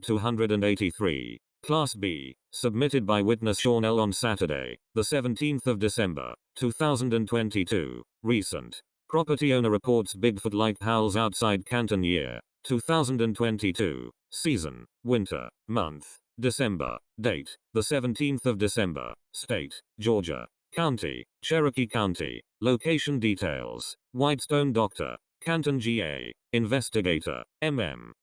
283. Class B. Submitted by witness Sean L. on Saturday, the 17th of December, 2022. Recent. Property owner reports Bigfoot-like howls outside Canton year. 2022. Season. Winter. Month. December. Date. The 17th of December. State. Georgia. County. Cherokee County. Location details. Whitestone Doctor. Canton GA. Investigator.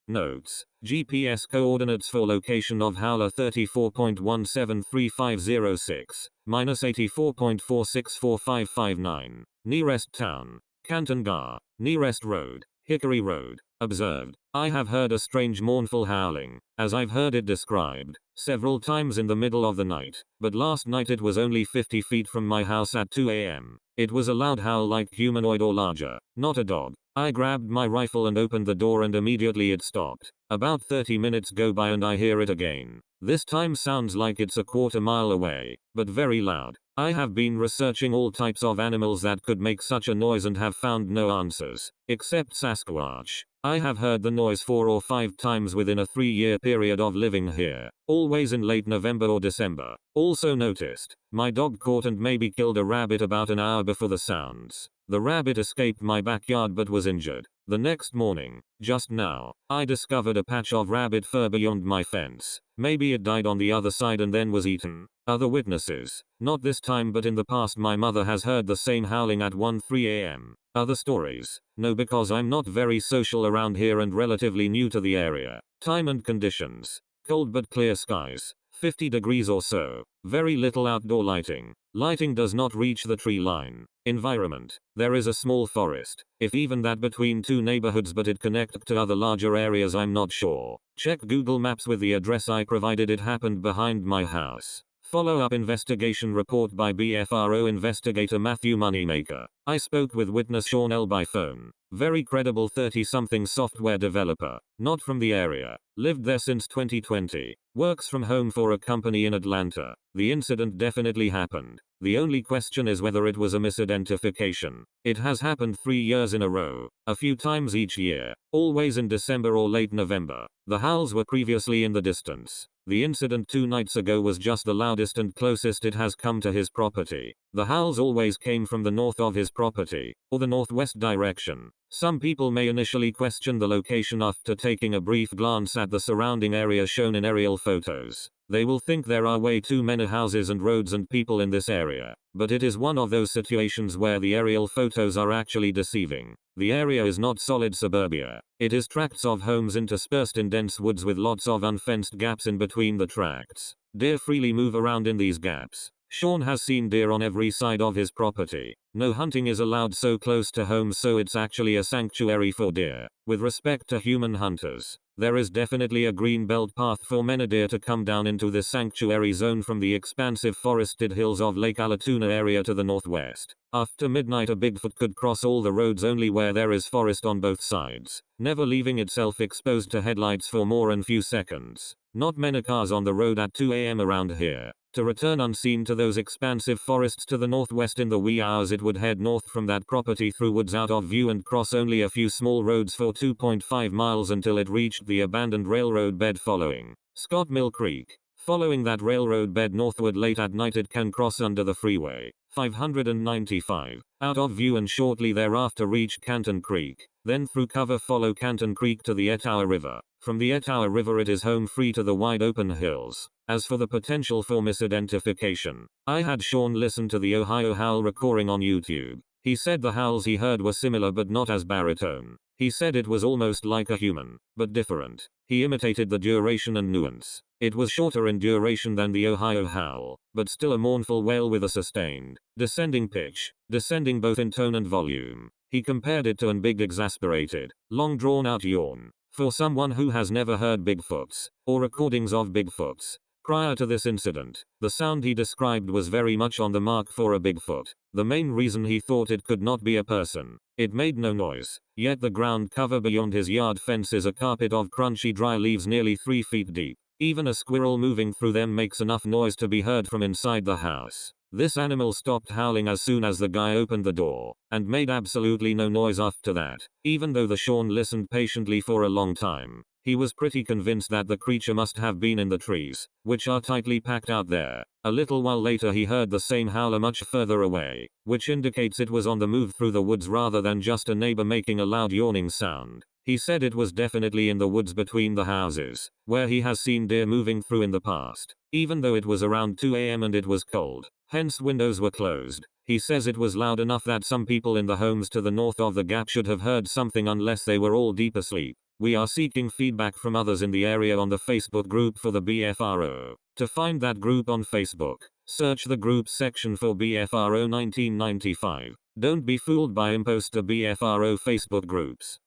Notes. GPS coordinates for location of howler 34.173506, -84.464559. Nearest town. Canton GA. Nearest road. Hickory Road. Observed. I have heard a strange mournful howling, as I've heard it described, several times in the middle of the night, but last night it was only 50 feet from my house at 2 a.m. It was a loud howl like humanoid or larger, not a dog. I grabbed my rifle and opened the door and immediately it stopped. About 30 minutes go by and I hear it again. This time sounds like it's a quarter mile away, but very loud. I have been researching all types of animals that could make such a noise and have found no answers, except Sasquatch. I have heard the noise 4 or 5 times within a 3-year period of living here, always in late November or December. Also noticed, my dog caught and maybe killed a rabbit about an hour before the sounds. The rabbit escaped my backyard but was injured. The next morning, just now, I discovered a patch of rabbit fur beyond my fence. Maybe it died on the other side and then was eaten. Other witnesses. Not this time but in the past my mother has heard the same howling at 1-3 a.m. Other stories? No, because I'm not very social around here and relatively new to the area. Time and conditions. Cold but clear skies. 50 degrees or so. Very little outdoor lighting. Lighting does not reach the tree line. Environment. There is a small forest, if even that between 2 neighborhoods, but it connects to other larger areas, I'm not sure. Check Google Maps with the address I provided. It happened behind my house. Follow-up investigation report by BFRO investigator Matthew Moneymaker. I spoke with witness Sean L. by phone. Very credible 30-something software developer. Not from the area. Lived there since 2020. Works from home for a company in Atlanta. The incident definitely happened. The only question is whether it was a misidentification. It has happened 3 years in a row. A few times each year. Always in December or late November. The howls were previously in the distance. The incident 2 nights ago was just the loudest and closest it has come to his property. The howls always came from the north of his property, or the northwest direction. Some people may initially question the location after taking a brief glance at the surrounding area shown in aerial photos. They will think there are way too many houses and roads and people in this area. But it is one of those situations where the aerial photos are actually deceiving. The area is not solid suburbia. It is tracts of homes interspersed in dense woods with lots of unfenced gaps in between the tracts. Deer freely move around in these gaps. Sean has seen deer on every side of his property. No hunting is allowed so close to homes, so it's actually a sanctuary for deer. With respect to human hunters, there is definitely a green belt path for many deer to come down into this sanctuary zone from the expansive forested hills of Lake Allatoona area to the northwest. After midnight, a Bigfoot could cross all the roads only where there is forest on both sides, never leaving itself exposed to headlights for more than few seconds. Not many cars on the road at 2 a.m. around here. To return unseen to those expansive forests to the northwest in the wee hours, it would head north from that property through woods out of view and cross only a few small roads for 2.5 miles until it reached the abandoned railroad bed following Scott Mill Creek. Following that railroad bed northward late at night, it can cross under the freeway 595 out of view and shortly thereafter reach Canton Creek. Then through cover follow Canton Creek to the Etowah River. From the Etowah River it is home free to the wide open hills. As for the potential for misidentification, I had Sean listen to the Ohio howl recording on YouTube. He said the howls he heard were similar but not as baritone. He said it was almost like a human, but different. He imitated the duration and nuance. It was shorter in duration than the Ohio howl, but still a mournful wail with a sustained, descending pitch, descending both in tone and volume. He compared it to an big exasperated, long drawn out yawn. For someone who has never heard Bigfoots, or recordings of Bigfoots, prior to this incident, the sound he described was very much on the mark for a Bigfoot. The main reason he thought it could not be a person. It made no noise, yet the ground cover beyond his yard fence is a carpet of crunchy dry leaves nearly 3 feet deep. Even a squirrel moving through them makes enough noise to be heard from inside the house. This animal stopped howling as soon as the guy opened the door, and made absolutely no noise after that, even though the Sean listened patiently for a long time. He was pretty convinced that the creature must have been in the trees, which are tightly packed out there. A little while later he heard the same howler much further away, which indicates it was on the move through the woods rather than just a neighbor making a loud yawning sound. He said it was definitely in the woods between the houses, where he has seen deer moving through in the past. Even though it was around 2 a.m. and it was cold, hence windows were closed, he says it was loud enough that some people in the homes to the north of the gap should have heard something unless they were all deep asleep. We are seeking feedback from others in the area on the Facebook group for the BFRO. To find that group on Facebook, search the groups section for BFRO 1995. Don't be fooled by imposter BFRO Facebook groups.